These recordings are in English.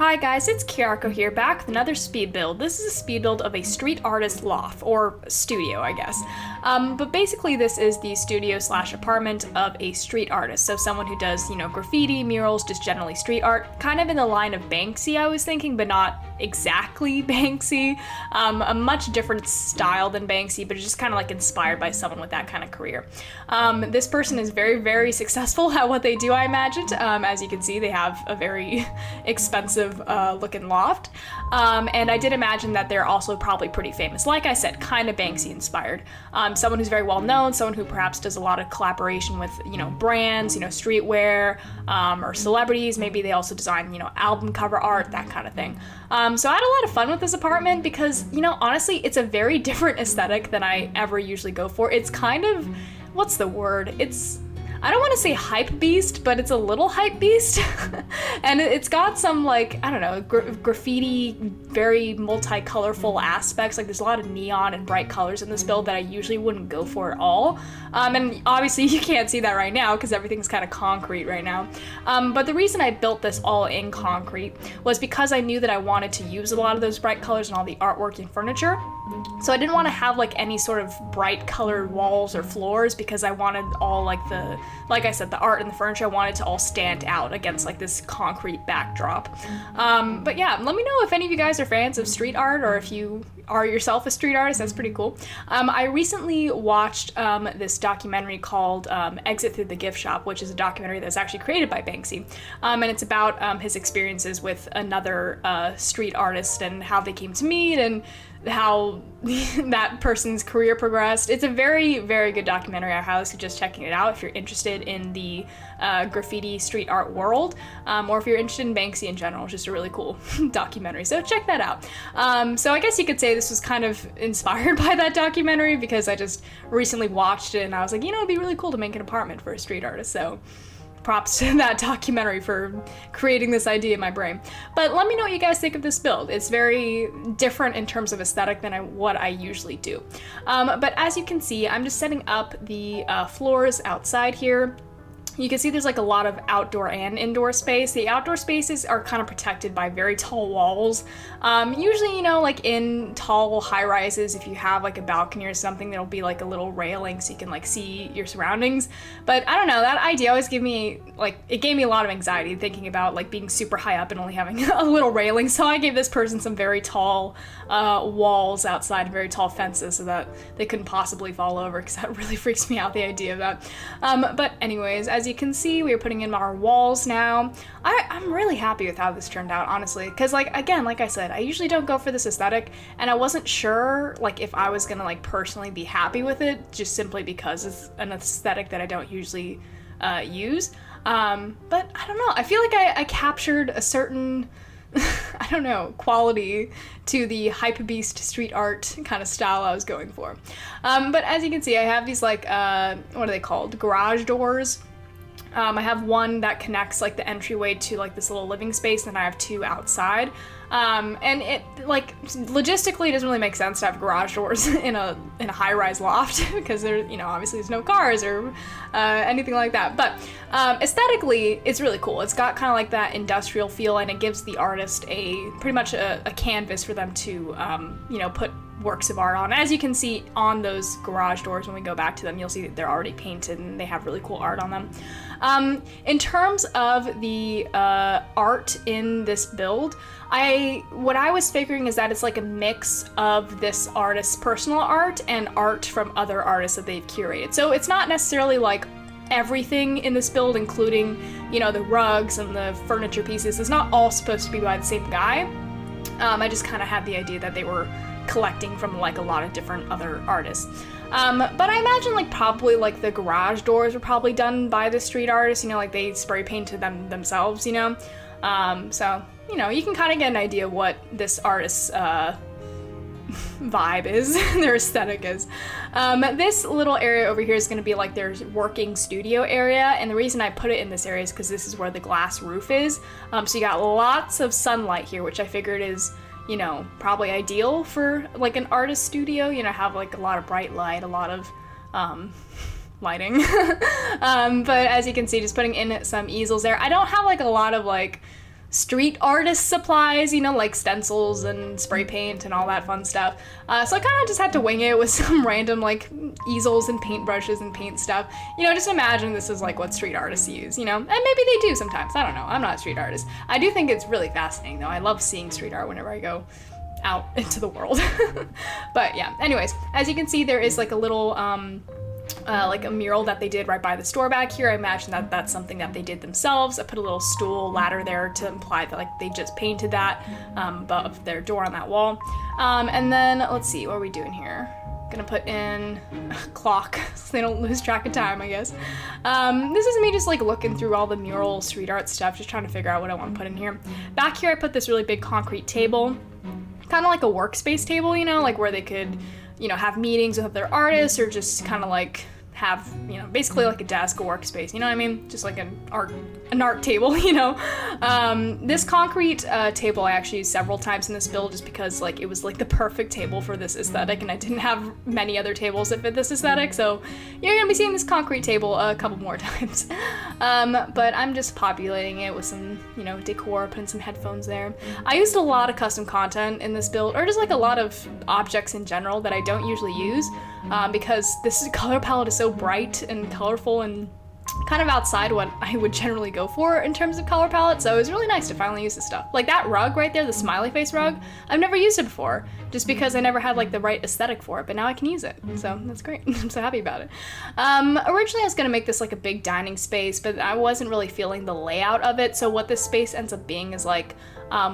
Hi guys, it's Kyarko here, back with another speed build. This is a speed build of a street artist loft, or studio, I guess. But basically this is the studio slash apartment of a street artist. So someone who does, graffiti, murals, just generally street art. Kind of in the line of Banksy, I was thinking, but not exactly Banksy. A much different style than Banksy, but it's just kind of like inspired by someone with that kind of career. This person is very, very successful at what they do, I imagined. As you can see, they have a very expensive looking loft. And I did imagine that they're also probably pretty famous. Like I said, kind of Banksy inspired. Someone who's very well known, someone who perhaps does a lot of collaboration with, brands, streetwear, or celebrities. Maybe they also design, album cover art, that kind of thing. So I had a lot of fun with this apartment because, honestly, it's a very different aesthetic than I ever usually go for. It's kind of, what's the word? I don't want to say hype beast, but it's a little hype beast. And it's got some, graffiti, very multi-colorful aspects. Like, there's a lot of neon and bright colors in this build that I usually wouldn't go for at all. And obviously you can't see that right now because everything's kind of concrete right now. But the reason I built this all in concrete was because I knew that I wanted to use a lot of those bright colors in all the artwork and furniture. So I didn't want to have any sort of bright colored walls or floors because I wanted all like I said, the art and the furniture, I wanted to all stand out against this concrete backdrop. But yeah, let me know if any of you guys are fans of street art or if you are yourself a street artist. That's pretty cool. I recently watched this documentary called Exit Through the Gift Shop, which is a documentary that's actually created by Banksy. And it's about his experiences with another street artist and how they came to meet and how that person's career progressed. It's a very, very good documentary. I highly suggest checking it out if you're interested in the graffiti street art world, or if you're interested in Banksy in general. It's just a really cool documentary, so check that out. So I guess you could say this was kind of inspired by that documentary because I just recently watched it and I was like, it'd be really cool to make an apartment for a street artist, so props to that documentary for creating this idea in my brain. But let me know what you guys think of this build. It's very different in terms of aesthetic than what I usually do. But as you can see, I'm just setting up the floors outside here. You can see there's a lot of outdoor and indoor space. The outdoor spaces are kind of protected by very tall walls. Usually, in tall high-rises, if you have a balcony or something, there'll be a little railing so you can see your surroundings. But I don't know, that idea always gave me, it gave me a lot of anxiety thinking about being super high up and only having a little railing. So I gave this person some very tall walls outside, very tall fences so that they couldn't possibly fall over because that really freaks me out, the idea of that. But anyways, as you can see, we are putting in our walls now. I'm really happy with how this turned out, honestly, because again, like I said, I usually don't go for this aesthetic, and I wasn't sure if I was gonna personally be happy with it, just simply because it's an aesthetic that I don't usually use. But I don't know, I feel like I captured a certain I don't know, quality to the hypebeast street art kind of style I was going for. But as you can see, I have these what are they called? Garage doors. I have one that connects the entryway to this little living space, and I have two outside. And it logistically it doesn't really make sense to have garage doors in a high-rise loft because there obviously there's no cars or anything like that. But aesthetically it's really cool. It's got kind of that industrial feel, and it gives the artist pretty much a canvas for them to put works of art on. As you can see on those garage doors, when we go back to them, you'll see that they're already painted and they have really cool art on them. In terms of the art in this build, what I was figuring is that it's a mix of this artist's personal art and art from other artists that they've curated. So it's not necessarily everything in this build, including the rugs and the furniture pieces, is not all supposed to be by the same guy. I just kind of had the idea that they were collecting from a lot of different other artists. But I imagine probably the garage doors were probably done by the street artist, they spray painted them themselves, so you can kind of get an idea of what this artist's vibe is, their aesthetic is. This little area over here is going to be their working studio area, and the reason I put it in this area is because this is where the glass roof is. So you got lots of sunlight here, which I figured is probably ideal for an artist studio, have a lot of bright light, a lot of lighting. But as you can see, just putting in some easels there. I don't have a lot of street artist supplies, you know, like stencils and spray paint and all that fun stuff. So I kind of just had to wing it with some random like easels and paintbrushes and paint stuff. You know, just imagine this is like what street artists use, you know, and maybe they do sometimes. I don't know. I'm not a street artist. I do think it's really fascinating though. I love seeing street art whenever I go out into the world. But yeah, anyways, as you can see, there is like a little like a mural that they did right by the store back here. I imagine that that's something that they did themselves. I put a little stool ladder there to imply that like they just painted that above their door on that wall. And then let's see, what are we doing here? Gonna put in a clock so they don't lose track of time, I guess. This is me just like looking through all the mural street art stuff, just trying to figure out what I want to put in here. Back here I put this really big concrete table, kind of like a workspace table, you know, like where they could, you know, have meetings with their artists or just kind of like have, you know, basically like a desk, a workspace, you know what I mean? Just like an art table, you know? This concrete table I actually used several times in this build just because like it was like the perfect table for this aesthetic, and I didn't have many other tables that fit this aesthetic, so you're gonna be seeing this concrete table a couple more times. But I'm just populating it with some, you know, decor, putting some headphones there. I used a lot of custom content in this build, or just like a lot of objects in general that I don't usually use, because this color palette is so bright and colorful and kind of outside what I would generally go for in terms of color palette, so it was really nice to finally use this stuff. Like that rug right there, the smiley face rug, I've never used it before, just because I never had like the right aesthetic for it, but now I can use it, so that's great. I'm so happy about it. Originally I was gonna make this like a big dining space, but I wasn't really feeling the layout of it, so what this space ends up being is like,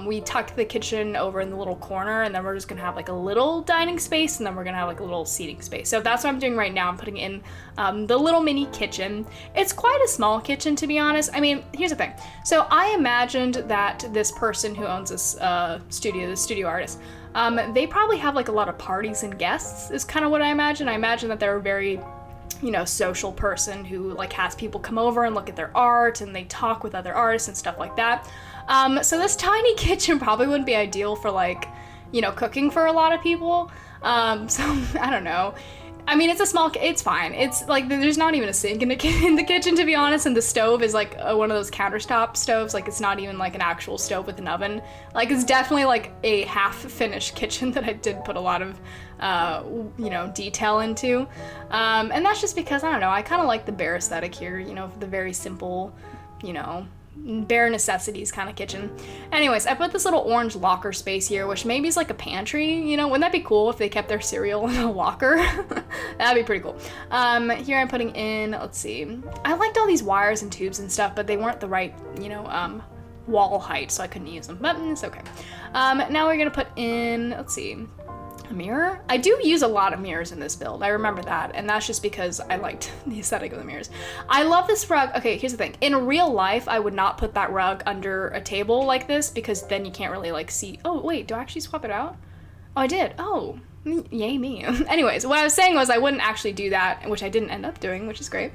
we tucked the kitchen over in the little corner, and then we're just gonna have like a little dining space, and then we're gonna have like a little seating space. So that's what I'm doing right now. I'm putting in the little mini kitchen. It's quite a small kitchen, to be honest. I mean, here's the thing. So I imagined that this person who owns this studio, this studio artist, they probably have like a lot of parties and guests, is kind of what I imagine. I imagine that they're a very, you know, social person who like has people come over and look at their art, and they talk with other artists and stuff like that. So this tiny kitchen probably wouldn't be ideal for like, you know, cooking for a lot of people. So I don't know. I mean, it's a small, it's fine. It's like, there's not even a sink in the kitchen, to be honest, and the stove is like one of those countertop stoves. Like it's not even like an actual stove with an oven. Like it's definitely like a half-finished kitchen that I did put a lot of, you know, detail into. And that's just because, I don't know, I kind of like the bare aesthetic here, you know, the very simple, you know, bare necessities kind of kitchen. Anyways, I put this little orange locker space here, which maybe is like a pantry, you know. Wouldn't that be cool if they kept their cereal in a locker? That'd be pretty cool. Here I'm putting in, let's see, I liked all these wires and tubes and stuff, but they weren't the right, you know, wall height, so I couldn't use them, but it's okay. Now we're gonna put in, let's see, a mirror? I do use a lot of mirrors in this build, I remember that, and that's just because I liked the aesthetic of the mirrors. I love this rug. Okay, here's the thing. In real life, I would not put that rug under a table like this, because then you can't really like see. Oh wait, do I actually swap it out? Oh, I did. Oh, yay me. Anyways, what I was saying was I wouldn't actually do that, which I didn't end up doing, which is great,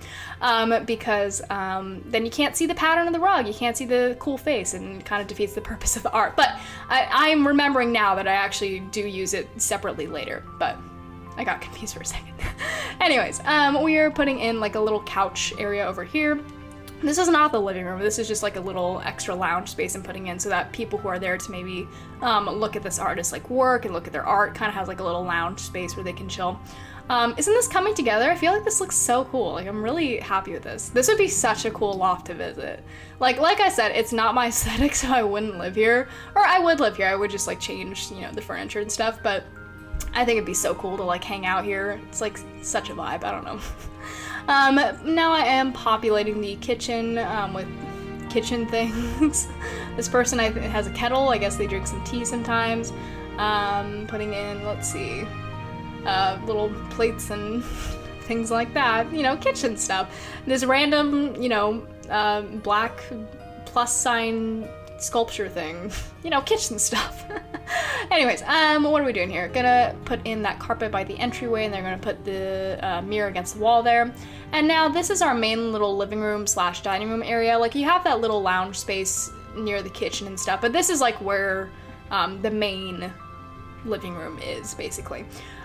because then you can't see the pattern of the rug, you can't see the cool face, and it kind of defeats the purpose of the art. But I'm remembering now that I actually do use it separately later, but I got confused for a second. Anyways, we are putting in like a little couch area over here. This is not the living room, this is just like a little extra lounge space I'm putting in so that people who are there to maybe look at this artist like work and look at their art kind of has like a little lounge space where they can chill. Isn't this coming together? I feel like this looks so cool. Like I'm really happy with this. This would be such a cool loft to visit. Like I said, it's not my aesthetic, so I wouldn't live here. Or I would live here, I would just like change, you know, the furniture and stuff, but I think it'd be so cool to like hang out here. It's like such a vibe, I don't know. Now I am populating the kitchen with kitchen things. This person has a kettle, I guess they drink some tea sometimes. Putting in, let's see, little plates and things like that, you know, kitchen stuff. This random, you know, black plus sign sculpture thing, you know, kitchen stuff. Anyways, what are we doing here? Gonna put in that carpet by the entryway, and they're gonna put the mirror against the wall there. And now this is our main little living room slash dining room area. Like you have that little lounge space near the kitchen and stuff, but this is like where the main living room is basically.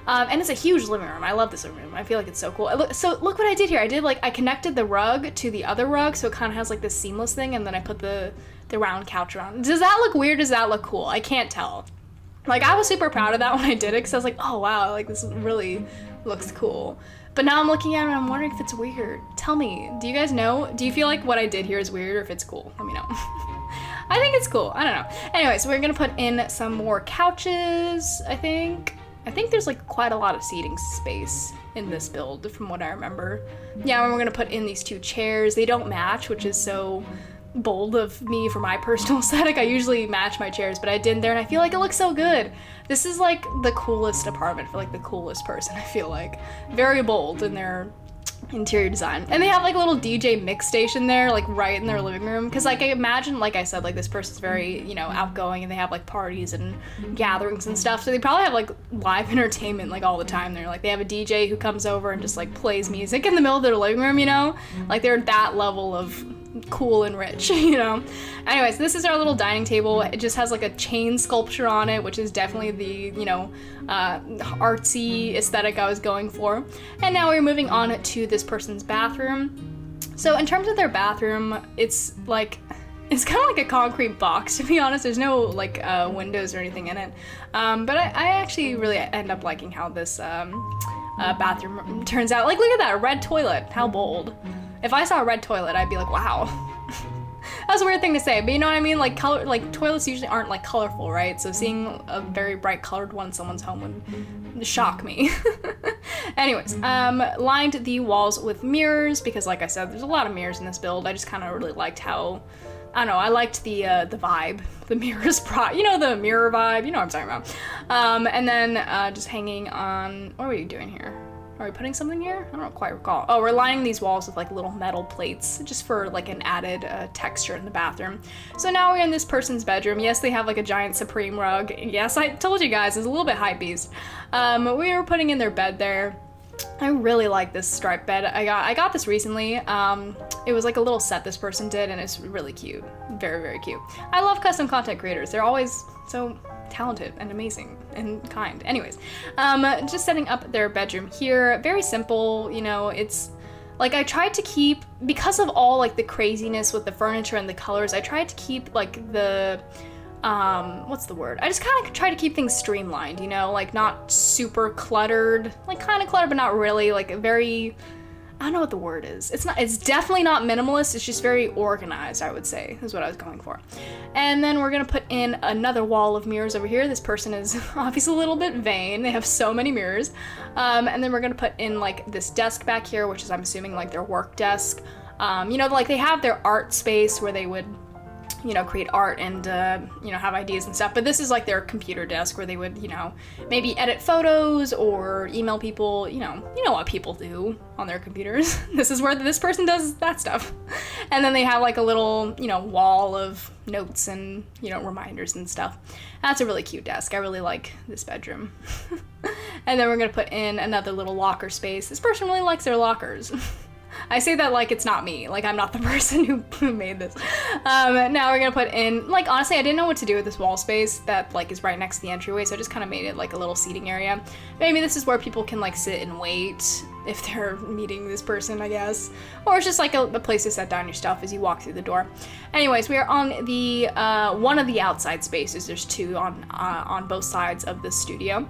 And it's a huge living room. I love this living room. I feel like it's so cool. So look what I did here. I connected the rug to the other rug, so it kind of has like this seamless thing, and then I put the round couch around. Does that look weird? Does that look cool? I can't tell. Like, I was super proud of that when I did it, because I was like, oh wow, like this really looks cool. But now I'm looking at it and I'm wondering if it's weird. Tell me, do you guys know? Do you feel like what I did here is weird, or if it's cool? Let me know. I think it's cool. I don't know. Anyways, we're gonna put in some more couches, I think. I think there's like quite a lot of seating space in this build from what I remember. Yeah, and we're gonna put in these 2 chairs. They don't match, which is so bold of me for my personal aesthetic. I usually match my chairs, but I didn't there, and I feel like it looks so good. This is like the coolest apartment for like the coolest person, I feel like. Very bold in their interior design. And they have like a little DJ mix station there, like right in their living room, because like I imagine, like I said, like this person's very, you know, outgoing, and they have like parties and gatherings and stuff, so they probably have like live entertainment like all the time there. Like they have a DJ who comes over and just like plays music in the middle of their living room, you know, like they're that level of cool and rich, you know. Anyways, this is our little dining table. It just has like a chain sculpture on it, which is definitely the, you know, artsy aesthetic I was going for. And now we're moving on to this person's bathroom. So in terms of their bathroom, it's kind of like a concrete box, to be honest. There's no like windows or anything in it. But I actually really end up liking how this bathroom turns out. Like, look at that, red toilet, how bold. If I saw a red toilet, I'd be like, wow. That's a weird thing to say, but you know what I mean? Like, toilets usually aren't like colorful, right? So seeing a very bright colored one in someone's home would shock me. Anyways, lined the walls with mirrors, because like I said, there's a lot of mirrors in this build. I just kind of really liked how, I don't know, I liked the vibe, the mirrors you know, the mirror vibe, you know what I'm talking about. And then just hanging on, what are we doing here? Are we putting something here? I don't quite recall. Oh, we're lining these walls with like little metal plates just for like an added texture in the bathroom. So now we're in this person's bedroom. Yes, they have like a giant Supreme rug. Yes, I told you guys, it's a little bit hypebeast. We were putting in their bed there. I really like this striped bed. I got this recently. It was like a little set this person did, and it's really cute. Very, very cute. I love custom content creators. They're always so talented and amazing and kind. Anyways, just setting up their bedroom here. Very simple, you know, it's like I tried to keep, because of all like the craziness with the furniture and the colors, I tried to keep like the, what's the word? I just kind of try to keep things streamlined, you know, like not super cluttered, like kind of cluttered, but not really, like very, I don't know what the word is. It's definitely not minimalist. It's just very organized, I would say, is what I was going for. And then we're gonna put in another wall of mirrors over here. This person is obviously a little bit vain. They have so many mirrors. And then we're gonna put in like this desk back here, which is, I'm assuming, like their work desk. You know, like they have their art space where they would, you know, create art and, you know, have ideas and stuff. But this is like their computer desk where they would, you know, maybe edit photos or email people, you know what people do on their computers. This is where this person does that stuff. And then they have like a little, you know, wall of notes and, you know, reminders and stuff. That's a really cute desk. I really like this bedroom. And then we're gonna put in another little locker space. This person really likes their lockers. I say that like it's not me, like I'm not the person who made this. Now we're gonna put in, like, honestly, I didn't know what to do with this wall space that like is right next to the entryway, so I just kind of made it like a little seating area. Maybe this is where people can like sit and wait if they're meeting this person, I guess. Or it's just like a place to set down your stuff as you walk through the door. Anyways, we are on the one of the outside spaces. There's two on both sides of the studio.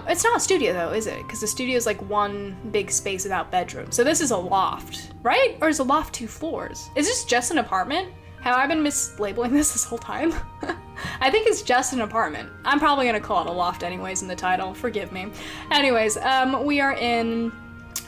It's not a studio though, is it? Because the studio is like one big space without bedroom. So this is a loft, right? Or is a loft 2 floors? Is this just an apartment? Have I been mislabeling this whole time? I think it's just an apartment. I'm probably gonna call it a loft anyways in the title, forgive me. Anyways, we are in,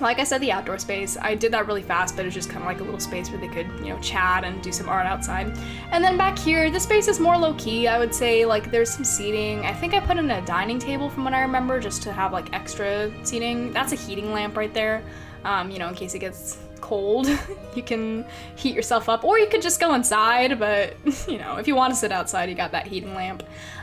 like I said, the outdoor space. I did that really fast, but it's just kind of like a little space where they could, you know, chat and do some art outside. And then back here, this space is more low-key, I would say. Like, there's some seating. I think I put in a dining table from what I remember, just to have like extra seating. That's a heating lamp right there, you know, in case it gets cold. You can heat yourself up, or you could just go inside, but you know, if you want to sit outside, you got that heating lamp.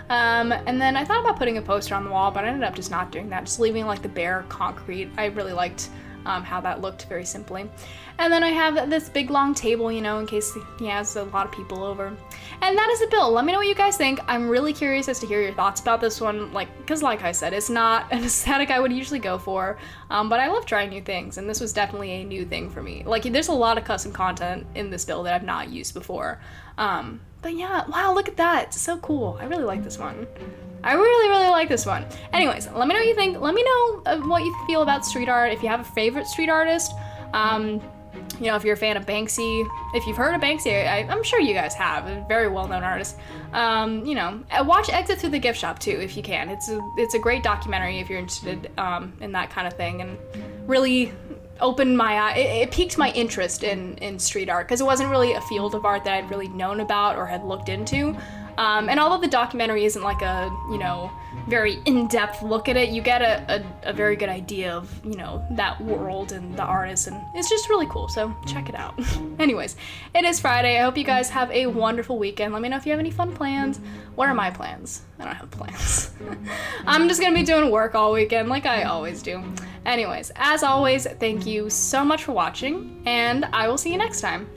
And then I thought about putting a poster on the wall, but I ended up just not doing that, just leaving like the bare concrete. I really liked how that looked very simply. And then I have this big long table, you know, in case he has a lot of people over. And that is the build. Let me know what you guys think. I'm really curious as to hear your thoughts about this one, because like I said, it's not an aesthetic I would usually go for, but I love trying new things, and this was definitely a new thing for me. Like, there's a lot of custom content in this build that I've not used before. But yeah, wow, look at that. It's so cool. I really like this one. I really, really like this one. Anyways, let me know what you think. Let me know what you feel about street art, if you have a favorite street artist. You know, if you're a fan of Banksy, if you've heard of Banksy, I'm sure you guys have, a very well-known artist. You know, watch Exit Through the Gift Shop too, if you can. It's a great documentary if you're interested in that kind of thing, and really opened my eye. It piqued my interest in street art, because it wasn't really a field of art that I'd really known about or had looked into. And although the documentary isn't like a, you know, very in-depth look at it, you get a very good idea of, you know, that world and the artist, and it's just really cool, so check it out. Anyways, it is Friday. I hope you guys have a wonderful weekend. Let me know if you have any fun plans. What are my plans? I don't have plans. I'm just gonna be doing work all weekend like I always do. Anyways, as always, thank you so much for watching, and I will see you next time.